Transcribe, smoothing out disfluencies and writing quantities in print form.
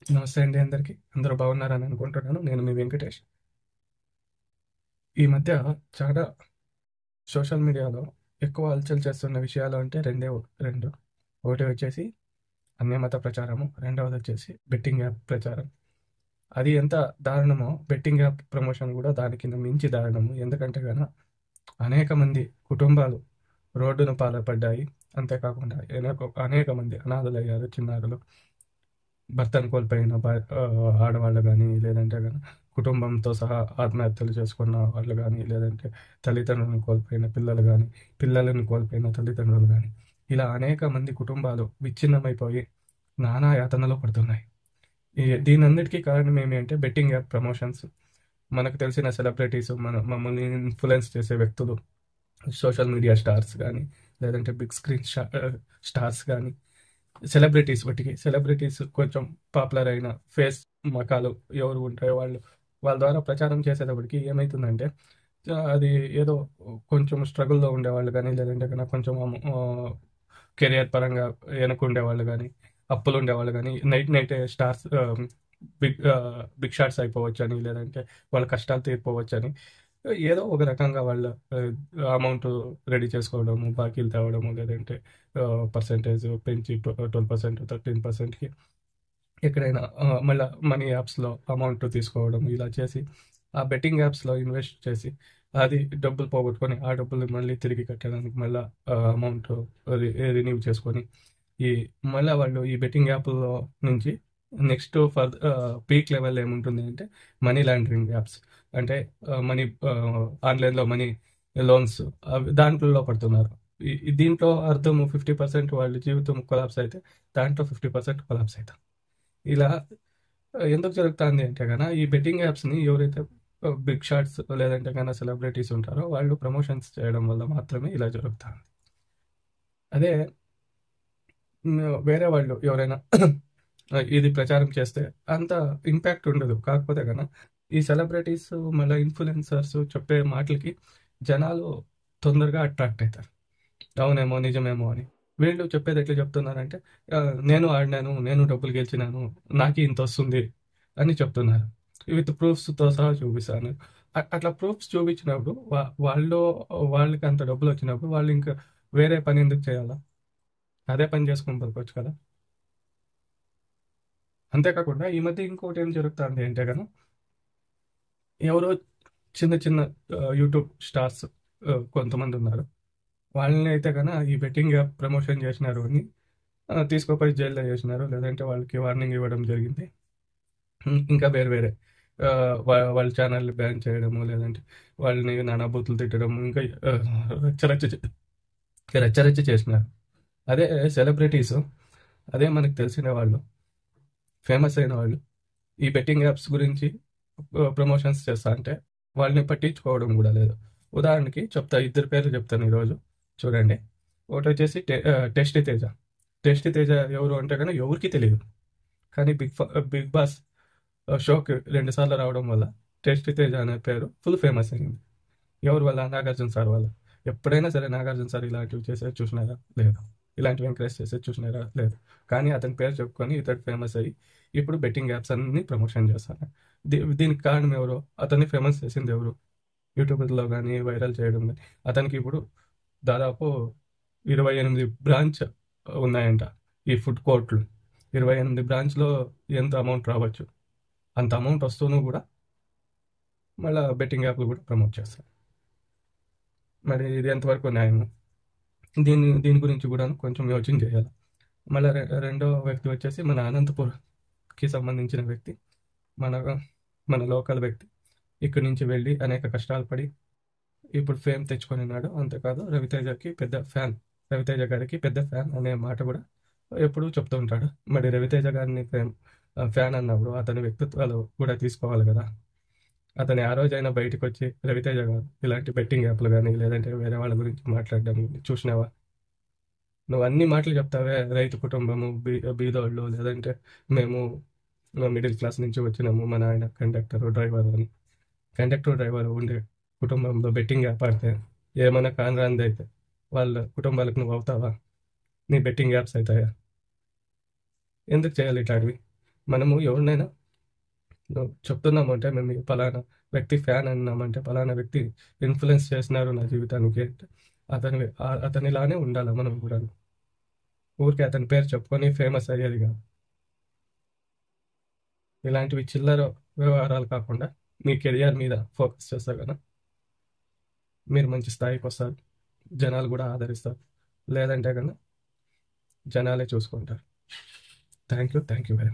నమస్తే అండి అందరికీ. అందరూ బాగున్నారని అనుకుంటున్నాను. నేను మీ వెంకటేష్. ఈ మధ్య చాలా సోషల్ మీడియాలో ఎక్కువ హల్చల్ చేస్తున్న విషయాలు అంటే రెండు. ఒకటి వచ్చేసి అన్యమత ప్రచారము, రెండవదొచ్చేసి బెట్టింగ్ యాప్ ప్రచారం. అది ఎంత దారుణమో బెట్టింగ్ యాప్ ప్రమోషన్ కూడా దానికింత మించి దారుణము. ఎందుకంటే అనేక మంది కుటుంబాలు రోడ్డున పాల్పడ్డాయి. అంతేకాకుండా అనేక మంది అనాథలయ్యారు. చిన్నారులు, భర్తను కోల్పోయిన ఆడవాళ్ళు గానీ, లేదంటే కుటుంబంతో సహా ఆత్మహత్యలు చేసుకున్న వాళ్ళు గానీ, లేదంటే తల్లిదండ్రులను కోల్పోయిన పిల్లలు గానీ, పిల్లలను కోల్పోయిన తల్లిదండ్రులు గానీ, ఇలా అనేక మంది కుటుంబాలు విచ్ఛిన్నమైపోయి నానా యాతనలో పడుతున్నాయి. దీనన్నిటికీ కారణం ఏమి అంటే బెట్టింగ్ యాప్ ప్రమోషన్స్. మనకు తెలిసిన సెలబ్రిటీస్, మమ్మల్ని ఇన్‌ఫ్లుయెన్స్ చేసే వ్యక్తులు, సోషల్ మీడియా స్టార్స్ గానీ, లేదంటే బిగ్ స్క్రీన్ స్టార్స్ గానీ, సెలబ్రిటీస్ కొంచెం పాపులర్ అయిన ఫేస్ మకాలు ఎవరు ఉంటాయో వాళ్ళ ద్వారా ప్రచారం చేసేటప్పటికి ఏమైతుందంటే, అది ఏదో కొంచెం స్ట్రగుల్‌లో ఉండేవాళ్ళు గానీ, లేదంటే కొంచెం కెరియర్ పరంగా వెనకుండేవాళ్ళు గానీ, అప్పులుండేవాళ్ళు గానీ, నైటే స్టార్స్ బిగ్ షాట్స్ అయిపోవచ్చని, లేదంటే వాళ్ళ కష్టాలు తీరిపోవచ్చని, ఏదో ఒక రకంగా వాళ్ళ అమౌంట్ రెడీ చేసుకోవడము, బాకీలు తేవడము, లేదంటే పర్సెంటేజ్ పెంచి 12%, 13%కి ఎక్కడైనా మళ్ళా మనీ యాప్స్‌లో అమౌంట్ తీసుకోవడం, ఇలా చేసి ఆ బెట్టింగ్ యాప్స్‌లో ఇన్వెస్ట్ చేసి అది డబ్బులు పోగొట్టుకొని, ఆ డబ్బులు మళ్ళీ తిరిగి కట్టడానికి మళ్ళా అమౌంట్ రినీవ్ చేసుకొని, ఈ మళ్ళా వాళ్ళు ఈ బెట్టింగ్ యాప్‌లో నుంచి నెక్స్ట్ పీక్ లెవెల్ ఏముంటుంది అంటే మనీ లాండరింగ్ యాప్స్. అంటే మనీ ఆన్‌లైన్‌లో మనీ లోన్స్ దాంట్లో పడుతున్నారు. దీంట్లో అర్థం 50% వాళ్ళ జీవితం కొలాప్స్ అయితే, దాంట్లో 50% కొలాప్స్ అయితాం. ఇలా ఎందుకు జరుగుతాంది అంటే ఈ బెట్టింగ్ యాప్స్‌ని ఎవరైతే బిగ్ షాట్స్ లేదంటే సెలబ్రిటీస్ ఉంటారో వాళ్ళు ప్రమోషన్స్ చేయడం వల్ల మాత్రమే ఇలా జరుగుతాంది. అదే వేరే వాళ్ళు ఎవరైనా ఇది ప్రచారం చేస్తే అంత ఇంపాక్ట్ ఉండదు. కాకపోతే ఈ సెలబ్రిటీస్ మళ్ళా ఇన్‌ఫ్లుయెన్సర్స్ చెప్పే మాటలకి జనాలు తొందరగా అట్రాక్ట్ అయితారు. అవునేమో! నిజమేమో అని. వీళ్ళు చెప్పేది ఎట్లా చెప్తున్నారంటే, నేను ఆడినాను, నేను డబ్బులు గెలిచినాను, నాకి ఇంతొస్తుంది అని చెప్తున్నారు. విత్ ప్రూఫ్స్‌తో సహా చూపిస్తాను. అట్లా ప్రూఫ్స్ చూపించినప్పుడు వాళ్ళకి అంత డబ్బులొచ్చినప్పుడు వాళ్ళు ఇంకా వేరే పని ఎందుకు చేయాలా? అదే పని చేసుకొని బతకొచ్చు కదా! అంతేకాకుండా ఈ మధ్య ఇంకోటి ఏం జరుగుతాంది అంటే ఎవరో చిన్న చిన్న యూట్యూబ్ స్టార్స్ కొంతమందున్నారు. వాళ్ళని అయితే ఈ బెట్టింగ్ యాప్ ప్రమోషన్ చేసినారు అని తీసుకుపోయి జైల్‌లో ఏసినారు. లేదంటే వాళ్ళకి వార్నింగ్ ఇవ్వడం జరిగింది. ఇంకా వేరే వేరే వాళ్ళ ఛానెల్‌ని బ్యాన్ చేయడము, లేదంటే వాళ్ళని నానా బూతులు తిట్టడము, ఇంకా రచ్చరచ్చ రచ్చరచ్చ చేసినారు. అదే సెలబ్రిటీసు, అదే మనకు తెలిసిన వాళ్ళు, ఫేమస్ అయిన వాళ్ళు ఈ బెట్టింగ్ యాప్స్ గురించి ప్రమోషన్స్ చేస్తా అంటే వాళ్ళని పట్టించుకోవడం కూడా లేదు. ఉదాహరణకి ఇద్దరు పేర్లు చెప్తాను ఈరోజు. చూడండి. ఒకటొచ్చేసి టేస్టీ తేజ. టేస్టీ తేజ ఎవరు అంటే ఎవరికీ తెలీదు. కానీ బిగ్ బాస్ షోకి 2 సార్లు రావడం వల్ల టేస్టీ తేజ అనే పేరు ఫుల్ ఫేమస్ అయింది. ఎవరి వల్ల? నాగార్జున సార్ వల్ల. ఎప్పుడైనా సరే నాగార్జున సార్ ఇలాంటివి చేసేది చూసినారా? లేదు. ఇలాంటివి ఎంకరేజ్ చేసేది చూసినారా? లేదు. కానీ అతని పేరు చెప్పుకొని ఇతడు ఫేమస్ అయ్యి ఇప్పుడు బెట్టింగ్ యాప్స్ అన్ని ప్రమోషన్ చేస్తాను. దీనికి కారణం ఎవరు? అతన్ని ఫేమస్ చేసింది ఎవరు? యూట్యూబ్‌లో గానీ వైరల్ చేయడం గానీ. అతనికి ఇప్పుడు దాదాపు 28 బ్రాంచ్ ఉన్నాయంట. ఈ ఫుడ్ కోర్ట్‌లు. 28 బ్రాంచ్‌లో ఎంత అమౌంట్ రావచ్చు? అంత అమౌంట్ వస్తూను కూడా మళ్ళా బెట్టింగ్ యాప్‌లు కూడా ప్రమోట్ చేస్తారు. మరి ఇది ఎంతవరకు న్యాయము? దీని గురించి కూడాను కొంచెం యోచన చేయాలి. మళ్ళా రెండో వ్యక్తి వచ్చేసి మన అనంతపూర్‌కి సంబంధించిన వ్యక్తి. మన మన లోకల్ వ్యక్తి. ఇక్కడి నుంచి వెళ్ళి అనేక కష్టాలు పడి ఇప్పుడు ఫేమ్ తెచ్చుకొనున్నాడు. అంతేకాదు రవితేజకి పెద్ద ఫ్యాన్. రవితేజ గారికి పెద్ద ఫ్యాన్ అనే మాట కూడా ఎప్పుడూ చెప్తూ ఉంటాడు. మరి రవితేజ గారిని ఫ్యాన్ అన్నప్పుడు అతని వ్యక్తిత్వాలు కూడా తీసుకోవాలి కదా! అతను ఆ రోజైనా బయటకొచ్చి రవితేజ గారు ఇలాంటి బెట్టింగ్ యాప్‌లు గానీ, లేదంటే వేరే వాళ్ళ గురించి మాట్లాడడం చూసినావా? నువ్వు అన్ని మాటలు చెప్తావే, రైతు కుటుంబము, బీదోళ్ళు, లేదంటే మేము మిడిల్ క్లాస్ నుంచి వచ్చినాము, మా నాయన కండక్టరు, డ్రైవరు అని. కండక్టర్, డ్రైవర్ ఉండే కుటుంబంలో బెట్టింగ్ యాప్ ఆడితే ఏమైనా కానరానిదైతే వాళ్ళ కుటుంబాలకు నువ్వు అవుతావా? నీ బెట్టింగ్ యాప్స్ అవుతాయా? ఎందుకు చేయాలి ఇట్లాంటివి? మనము ఎవరినైనా చెప్తున్నాము అంటే మేము ఈ పలానా వ్యక్తి ఫ్యాన్ అన్నామంటే పలానా వ్యక్తి ఇన్ఫ్లుయెన్స్ చేసినారు నా జీవితానికి అంటే అతనిలానే ఉండాలి మనం కూడా. ఊరికే అతని పేరు చెప్పుకొని ఫేమస్ అయ్యేది కాదు. ఇలాంటివి చిల్లర వ్యవహారాలు కాకుండా మీ కెరియర్ మీద ఫోకస్ చేస్తారు కదా, మీరు మంచి స్థాయికి వస్తారు, జనాలు కూడా ఆదరిస్తారు. లేదంటే కన్నా జనాలే చూసుకుంటారు. Thank you very much.